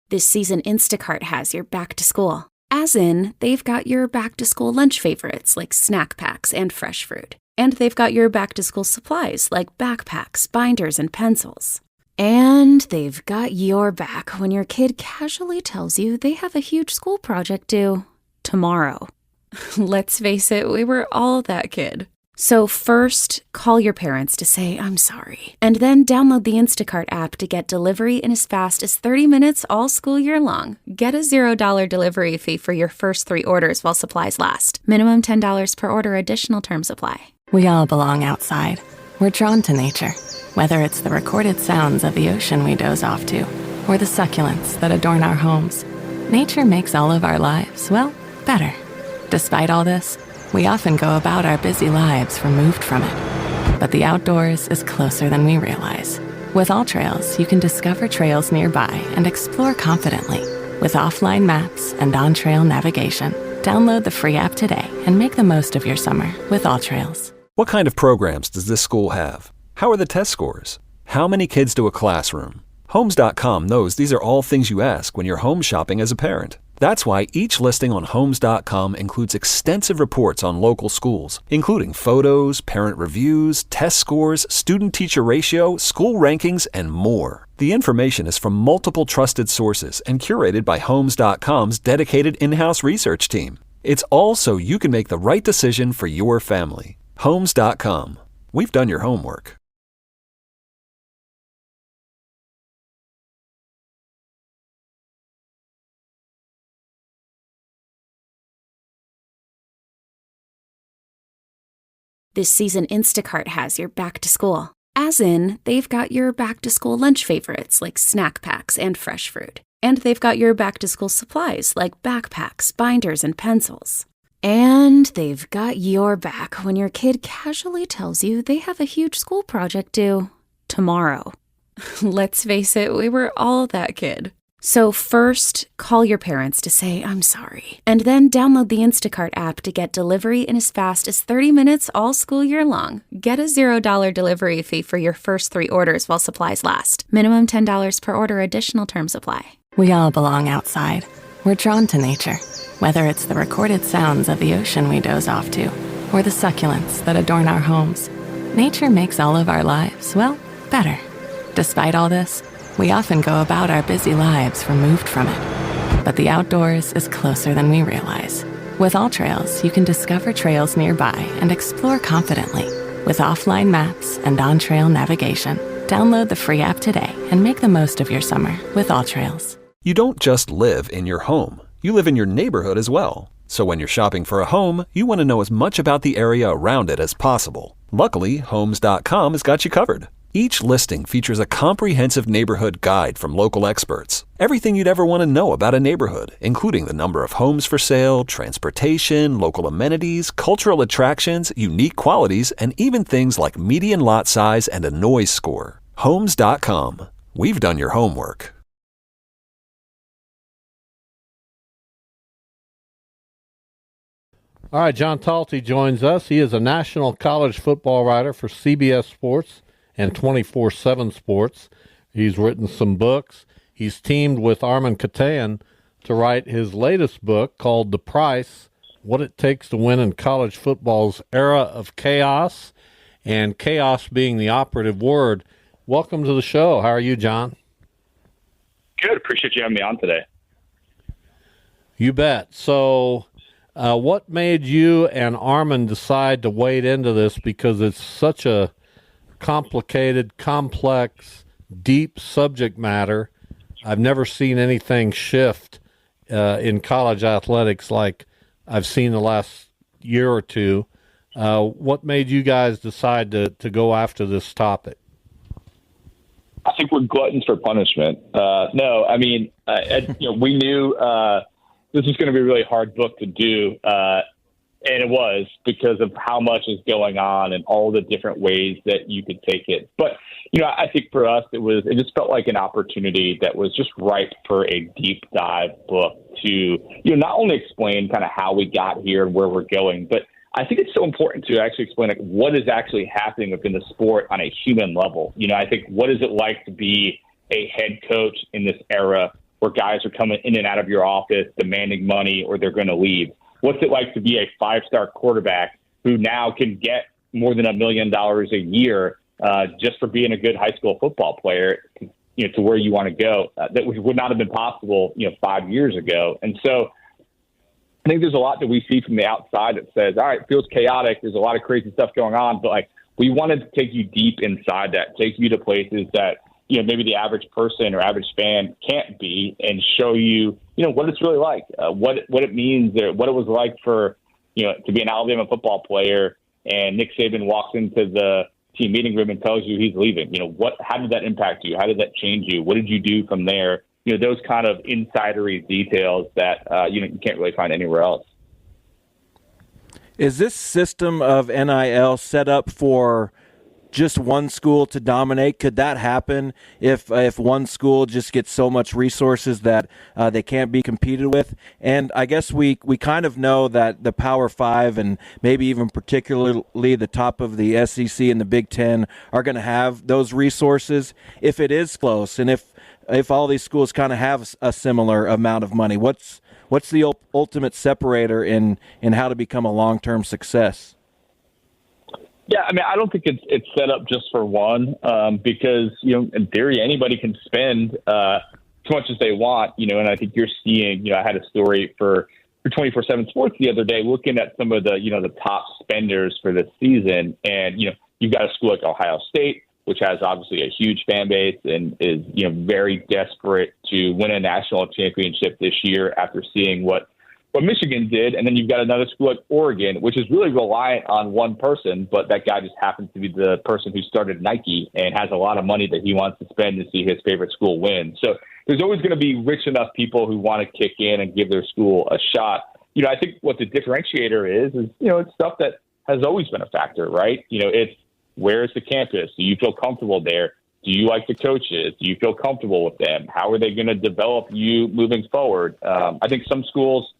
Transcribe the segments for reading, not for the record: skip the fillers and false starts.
This season, Instacart has your back to school. As in, they've got your back to school lunch favorites like snack packs and fresh fruit. And they've got your back to school supplies like backpacks, binders, and pencils. And they've got your back when your kid casually tells you they have a huge school project due tomorrow. Let's face it, we were all that kid. So first, call your parents to say, I'm sorry. And then download the Instacart app to get delivery in as fast as 30 minutes all school year long. Get a $0 delivery fee for your first 3 orders while supplies last. Minimum $10 per order. Additional terms apply. We all belong outside. We're drawn to nature. Whether it's the recorded sounds of the ocean we doze off to, or the succulents that adorn our homes, nature makes all of our lives, well, better. Despite all this, we often go about our busy lives removed from it. But the outdoors is closer than we realize. With AllTrails, you can discover trails nearby and explore confidently. With offline maps and on-trail navigation, download the free app today and make the most of your summer with AllTrails. What kind of programs does this school have? How are the test scores? How many kids do a classroom? Homes.com knows these are all things you ask when you're home shopping as a parent. That's why each listing on Homes.com includes extensive reports on local schools, including photos, parent reviews, test scores, student-teacher ratio, school rankings, and more. The information is from multiple trusted sources and curated by Homes.com's dedicated in-house research team. It's all so you can make the right decision for your family. Homes.com. We've done your homework. This season, Instacart has your back to school. As in, they've got your back to school lunch favorites like snack packs and fresh fruit. And they've got your back to school supplies like backpacks, binders, and pencils. And they've got your back when your kid casually tells you they have a huge school project due tomorrow. Let's face it, we were all that kid. So first, call your parents to say, I'm sorry. And then download the Instacart app to get delivery in as fast as 30 minutes all school year long. Get a $0 delivery fee for your first 3 orders while supplies last. Minimum $10 per order. Additional terms apply. We all belong outside. We're drawn to nature. Whether it's the recorded sounds of the ocean we doze off to, or the succulents that adorn our homes, nature makes all of our lives, well, better. Despite all this, we often go about our busy lives removed from it. But the outdoors is closer than we realize. With AllTrails, you can discover trails nearby and explore confidently. With offline maps and on-trail navigation, download the free app today and make the most of your summer with AllTrails. You don't just live in your home. You live in your neighborhood as well. So when you're shopping for a home, you want to know as much about the area around it as possible. Luckily, Homes.com has got you covered. Each listing features a comprehensive neighborhood guide from local experts. Everything you'd ever want to know about a neighborhood, including the number of homes for sale, transportation, local amenities, cultural attractions, unique qualities, and even things like median lot size and a noise score. Homes.com. We've done your homework. All right, John Talty joins us. He is a national college football writer for CBS Sports and 24/7 Sports. He's written some books. He's teamed with Armen Keteyian to write his latest book called The Price, What It Takes to Win in College Football's Era of Chaos, and chaos being the operative word. Welcome to the show. How are you, John? Good. Appreciate you having me on today. You bet. So what made you and Armen decide to wade into this? Because it's such a complicated, complex, deep subject matter. I've never seen anything shift in college athletics like I've seen the last year or two. What made you guys decide to go after this topic? I think we're gluttons for punishment. No, I mean, we knew this was going to be a really hard book to do, and it was because of how much is going on and all the different ways that you could take it. But, I think for us, it just felt like an opportunity that was just ripe for a deep dive book to, not only explain kind of how we got here and where we're going, but I think it's so important to actually explain what is actually happening within the sport on a human level. I think what is it like to be a head coach in this era where guys are coming in and out of your office demanding money or they're going to leave? What's it like to be a 5-star quarterback who now can get more than $1 million a year just for being a good high school football player, to where you want to go? That would not have been possible, 5 years ago. And so I think there's a lot that we see from the outside that says, all right, it feels chaotic. There's a lot of crazy stuff going on, but like, we wanted to take you deep inside that, take you to places that, maybe the average person or average fan can't be, and show you, what it's really like, what it means, what it was like for, to be an Alabama football player, and Nick Saban walks into the team meeting room and tells you he's leaving. How did that impact you? How did that change you? What did you do from there? Those kind of insidery details that, you can't really find anywhere else. Is this system of NIL set up for just one school to dominate? Could that happen if one school just gets so much resources that they can't be competed with? And I guess we kind of know that the Power Five, and maybe even particularly the top of the SEC and the Big Ten, are going to have those resources. If it is close, and if all these schools kind of have a similar amount of money, what's the ultimate separator in how to become a long-term success? Yeah, I mean, I don't think it's set up just for one, because, in theory, anybody can spend as much as they want, and I think you're seeing, I had a story for 24/7 Sports the other day looking at some of the, the top spenders for this season. And, you've got a school like Ohio State, which has obviously a huge fan base and is, very desperate to win a national championship this year after seeing what Michigan did. And then you've got another school like Oregon, which is really reliant on one person, but that guy just happens to be the person who started Nike and has a lot of money that he wants to spend to see his favorite school win. So there's always going to be rich enough people who want to kick in and give their school a shot. I think what the differentiator is, it's stuff that has always been a factor, right? It's, where's the campus? Do you feel comfortable there? Do you like the coaches? Do you feel comfortable with them? How are they going to develop you moving forward? I think some schools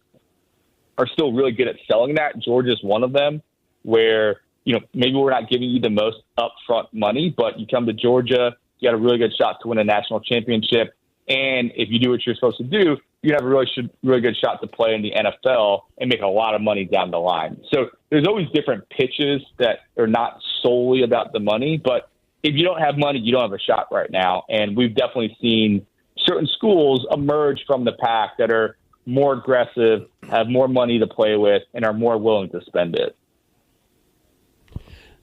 are still really good at selling that. Georgia's one of them, where, maybe we're not giving you the most upfront money, but you come to Georgia, you got a really good shot to win a national championship. And if you do what you're supposed to do, you have a really good shot to play in the NFL and make a lot of money down the line. So there's always different pitches that are not solely about the money, but if you don't have money, you don't have a shot right now. And we've definitely seen certain schools emerge from the pack that are more aggressive, have more money to play with, and are more willing to spend it.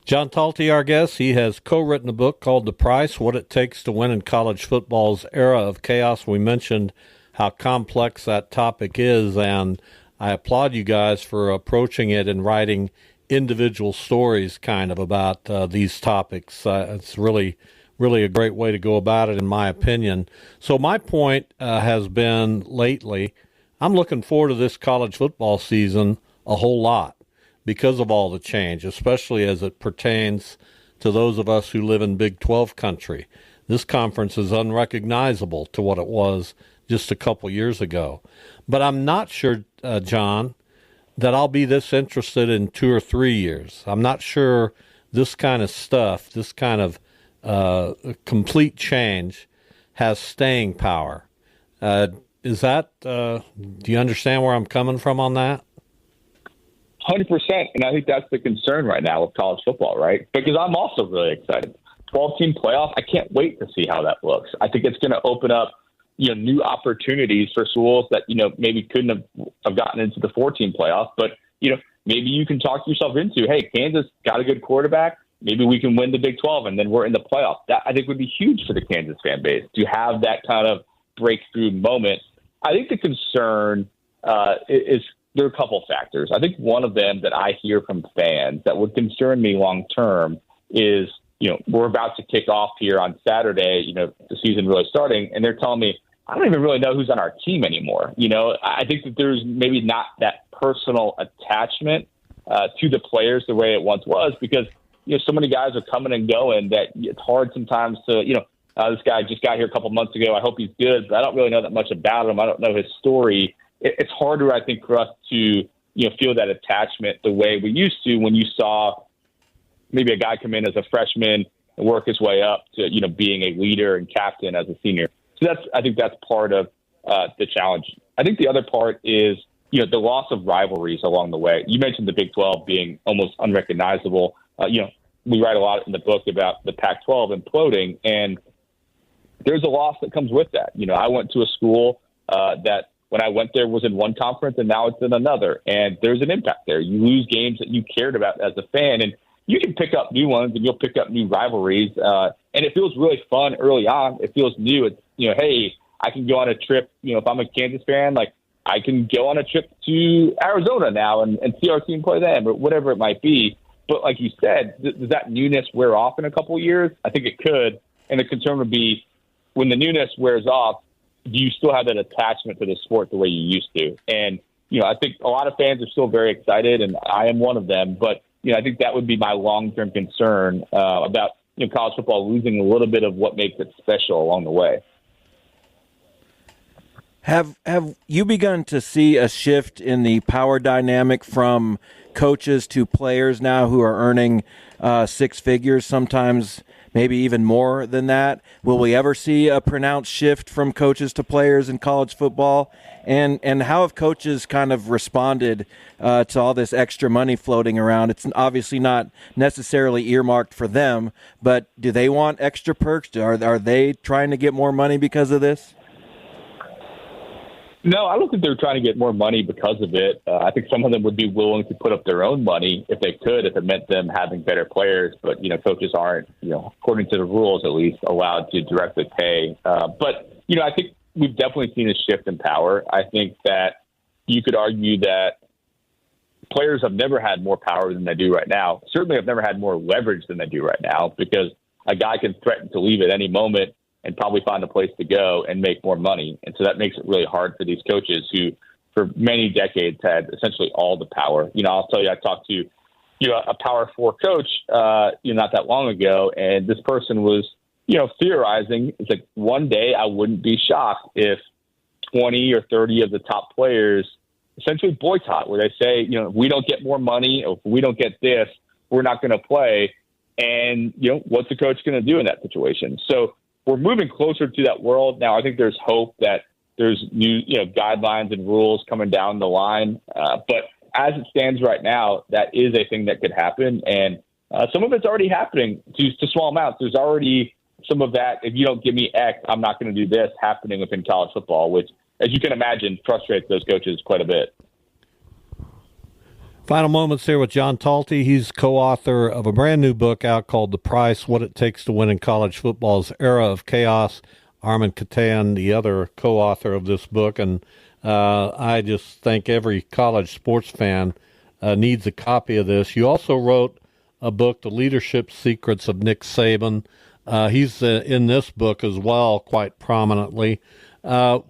John Talty, our guest, he has co-written a book called The Price, What It Takes to Win in College Football's Era of Chaos. We mentioned how complex that topic is, and I applaud you guys for approaching it and writing individual stories kind of about these topics. It's really a great way to go about it, in my opinion. So my point has been lately, I'm looking forward to this college football season a whole lot because of all the change, especially as it pertains to those of us who live in Big 12 country. This conference is unrecognizable to what it was just a couple years ago. But I'm not sure, John, that I'll be this interested in 2 or 3 years. I'm not sure this kind of stuff, this kind of complete change has staying power. Is that, do you understand where I'm coming from on that? 100%. And I think that's the concern right now with college football, right? Because I'm also really excited. 12-team playoff, I can't wait to see how that looks. I think it's going to open up, new opportunities for schools that, maybe couldn't have gotten into the 14 playoff. But, maybe you can talk yourself into, hey, Kansas got a good quarterback. Maybe we can win the Big 12 and then we're in the playoff. That I think would be huge for the Kansas fan base to have that kind of breakthrough moment. I think the concern is there are a couple factors. I think one of them that I hear from fans that would concern me long term is, we're about to kick off here on Saturday, the season really starting, and they're telling me, I don't even really know who's on our team anymore. I think that there's maybe not that personal attachment to the players the way it once was, because, so many guys are coming and going that it's hard sometimes to, this guy just got here a couple months ago. I hope he's good, but I don't really know that much about him. I don't know his story. It's harder, I think, for us to, feel that attachment the way we used to when you saw maybe a guy come in as a freshman and work his way up to, being a leader and captain as a senior. So I think that's part of the challenge. I think the other part is, the loss of rivalries along the way. You mentioned the Big 12 being almost unrecognizable. We write a lot in the book about the Pac-12 imploding, and there's a loss that comes with that. I went to a school that when I went there was in one conference and now it's in another, and there's an impact there. You lose games that you cared about as a fan, and you can pick up new ones and you'll pick up new rivalries. And it feels really fun early on. It feels new. It's, hey, I can go on a trip. If I'm a Kansas fan, like I can go on a trip to Arizona now and see our team play them or whatever it might be. But like you said, does that newness wear off in a couple of years? I think it could. And the concern would be when the newness wears off, do you still have that attachment to the sport the way you used to? And, I think a lot of fans are still very excited, and I am one of them. But, I think that would be my long-term concern about college football losing a little bit of what makes it special along the way. Have you begun to see a shift in the power dynamic from coaches to players now who are earning six figures, sometimes maybe even more than that? Will we ever see a pronounced shift from coaches to players in college football? And how have coaches kind of responded to all this extra money floating around? It's obviously not necessarily earmarked for them, but do they want extra perks? Are they trying to get more money because of this? No, I don't think they're trying to get more money because of it. I think some of them would be willing to put up their own money if they could, if it meant them having better players. But, coaches aren't, according to the rules at least, allowed to directly pay. But, I think we've definitely seen a shift in power. I think that you could argue that players have never had more power than they do right now. Certainly have never had more leverage than they do right now, because a guy can threaten to leave at any moment and probably find a place to go and make more money. And so that makes it really hard for these coaches who, for many decades, had essentially all the power. I'll tell you, I talked to, a Power 4 coach, not that long ago, and this person was, theorizing. It's like, one day I wouldn't be shocked if 20 or 30 of the top players essentially boycott, where they say, if we don't get more money, or if we don't get this, we're not going to play. And, what's the coach going to do in that situation? So we're moving closer to that world now. I think there's hope that there's new, guidelines and rules coming down the line. But as it stands right now, that is a thing that could happen. And some of it's already happening to small amounts. There's already some of that. If you don't give me X, I'm not going to do this, happening within college football, which, as you can imagine, frustrates those coaches quite a bit. Final moments here with John Talty. He's co-author of a brand new book out called The Price, What It Takes to Win in College Football's Era of Chaos. Armin Katan, the other co-author of this book, and I just think every college sports fan needs a copy of this. You also wrote a book, The Leadership Secrets of Nick Saban. He's in this book as well, quite prominently. Will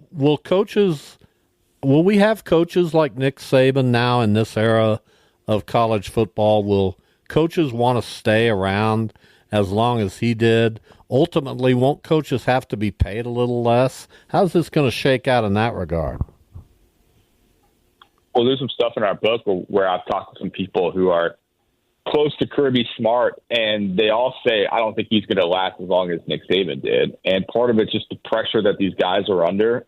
we have coaches like Nick Saban now in this era of college football? Will coaches want to stay around as long as he did? Ultimately, won't coaches have to be paid a little less? How's this going to shake out in that regard? Well, there's some stuff in our book where I've talked to some people who are close to Kirby Smart, and they all say, I don't think he's going to last as long as Nick Saban did. And part of it's just the pressure that these guys are under.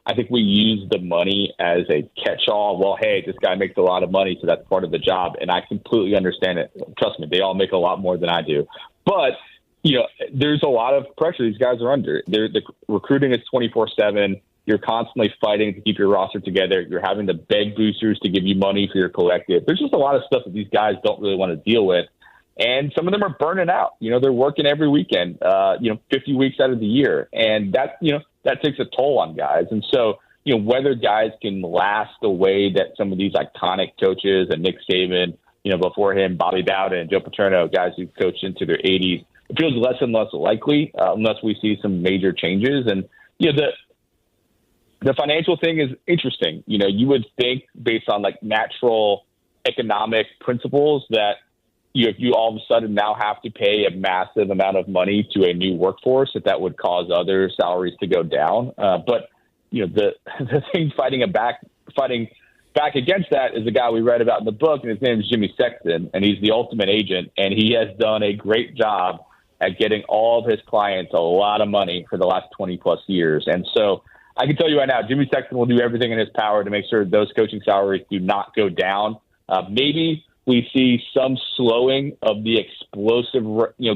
I think we use the money as a catch-all. Well, hey, this guy makes a lot of money, so that's part of the job. And I completely understand it. Trust me, they all make a lot more than I do. But, there's a lot of pressure these guys are under. The recruiting is 24/7. You're constantly fighting to keep your roster together. You're having to beg boosters to give you money for your collective. There's just a lot of stuff that these guys don't really want to deal with. And some of them are burning out. They're working every weekend, 50 weeks out of the year. And that takes a toll on guys. And so, whether guys can last the way that some of these iconic coaches and Nick Saban, before him, Bobby Bowden and Joe Paterno, guys who've coached into their 80s, it feels less and less likely unless we see some major changes. And, the financial thing is interesting. You would think, based on natural economic principles, that if you all of a sudden now have to pay a massive amount of money to a new workforce, that would cause other salaries to go down. But the thing fighting back against that is the guy we read about in the book, and his name is Jimmy Sexton, and he's the ultimate agent, and he has done a great job at getting all of his clients a lot of money for the last 20 plus years. And so I can tell you right now, Jimmy Sexton will do everything in his power to make sure those coaching salaries do not go down. Maybe we see some slowing of the explosive,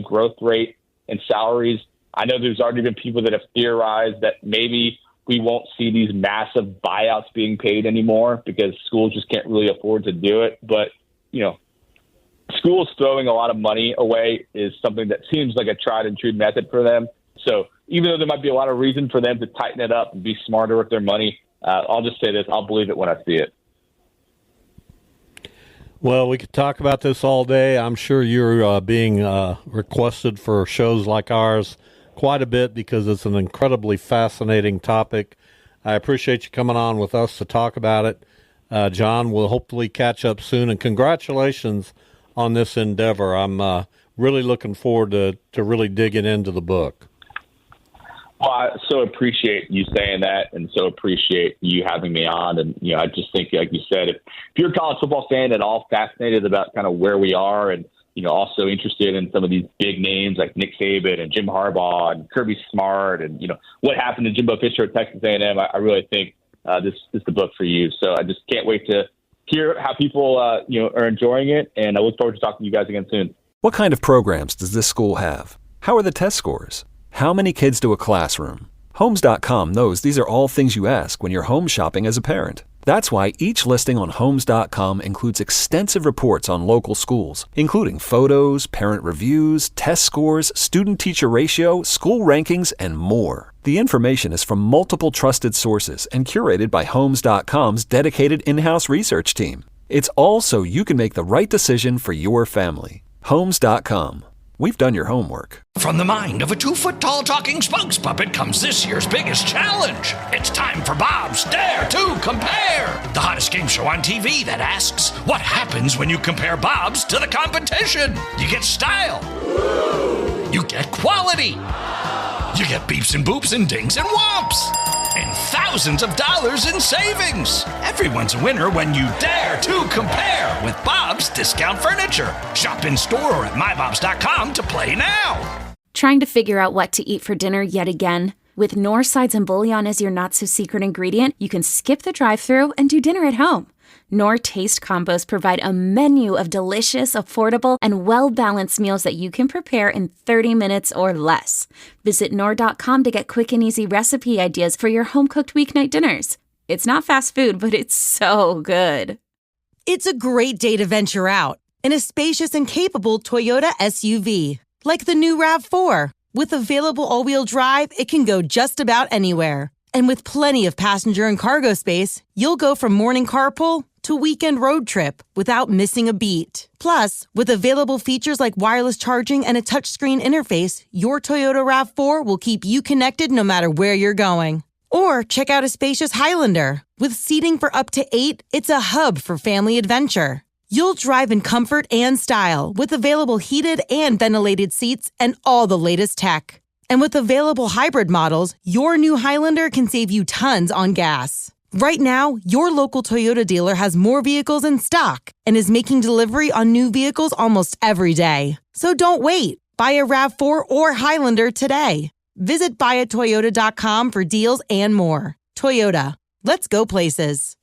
growth rate in salaries. I know there's already been people that have theorized that maybe we won't see these massive buyouts being paid anymore because schools just can't really afford to do it. But, schools throwing a lot of money away is something that seems like a tried and true method for them. So even though there might be a lot of reason for them to tighten it up and be smarter with their money, I'll just say this, I'll believe it when I see it. Well, we could talk about this all day. I'm sure you're being requested for shows like ours quite a bit because it's an incredibly fascinating topic. I appreciate you coming on with us to talk about it. John, we'll hopefully catch up soon, and congratulations on this endeavor. I'm really looking forward to really digging into the book. Well, I so appreciate you saying that and so appreciate you having me on. And, I just think, like you said, if you're a college football fan at all fascinated about kind of where we are and, also interested in some of these big names like Nick Saban and Jim Harbaugh and Kirby Smart and, what happened to Jimbo Fisher at Texas A&M, I really think this is the book for you. So I just can't wait to hear how people, are enjoying it. And I look forward to talking to you guys again soon. What kind of programs does this school have? How are the test scores? How many kids do a classroom? Homes.com knows these are all things you ask when you're home shopping as a parent. That's why each listing on Homes.com includes extensive reports on local schools, including photos, parent reviews, test scores, student-teacher ratio, school rankings, and more. The information is from multiple trusted sources and curated by Homes.com's dedicated in-house research team. It's all so you can make the right decision for your family. Homes.com. We've done your homework. From the mind of a 2-foot-tall talking spokes puppet comes this year's biggest challenge. It's time for Bob's Dare to Compare, the hottest game show on TV that asks, what happens when you compare Bob's to the competition? You get style. You get quality. You get beeps and boops and dings and whomps. And thousands of dollars in savings. Everyone's a winner when you dare to compare with Bob's Discount Furniture. Shop in store or at mybobs.com to play now. Trying to figure out what to eat for dinner yet again? With Knorr sides and bouillon as your not-so-secret ingredient, you can skip the drive-thru and do dinner at home. Knorr Taste Combos provide a menu of delicious, affordable, and well-balanced meals that you can prepare in 30 minutes or less. Visit Knorr.com to get quick and easy recipe ideas for your home-cooked weeknight dinners. It's not fast food, but it's so good. It's a great day to venture out in a spacious and capable Toyota SUV. Like the new RAV4. With available all-wheel drive, it can go just about anywhere. And with plenty of passenger and cargo space, you'll go from morning carpool to weekend road trip without missing a beat. Plus, with available features like wireless charging and a touchscreen interface, your Toyota RAV4 will keep you connected no matter where you're going. Or check out a spacious Highlander. With seating for up to 8, it's a hub for family adventure. You'll drive in comfort and style with available heated and ventilated seats and all the latest tech. And with available hybrid models, your new Highlander can save you tons on gas. Right now, your local Toyota dealer has more vehicles in stock and is making delivery on new vehicles almost every day. So don't wait. Buy a RAV4 or Highlander today. Visit buyatoyota.com for deals and more. Toyota. Let's go places.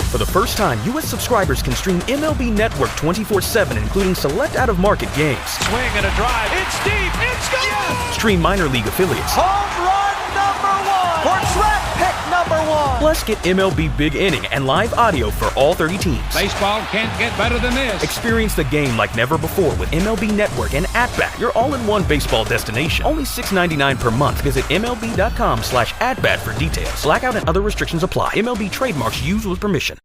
For the first time, U.S. subscribers can stream MLB Network 24/7, including select out-of-market games. Swing and a drive. It's deep. It's gone. Yes! Stream minor league affiliates. Home run number 1. Portrait pick number 1. Plus, get MLB Big Inning and live audio for all 30 teams. Baseball can't get better than this. Experience the game like never before with MLB Network and @Bat, your all-in-one baseball destination. Only $6.99 per month. Visit MLB.com/@Bat for details. Blackout and other restrictions apply. MLB trademarks used with permission.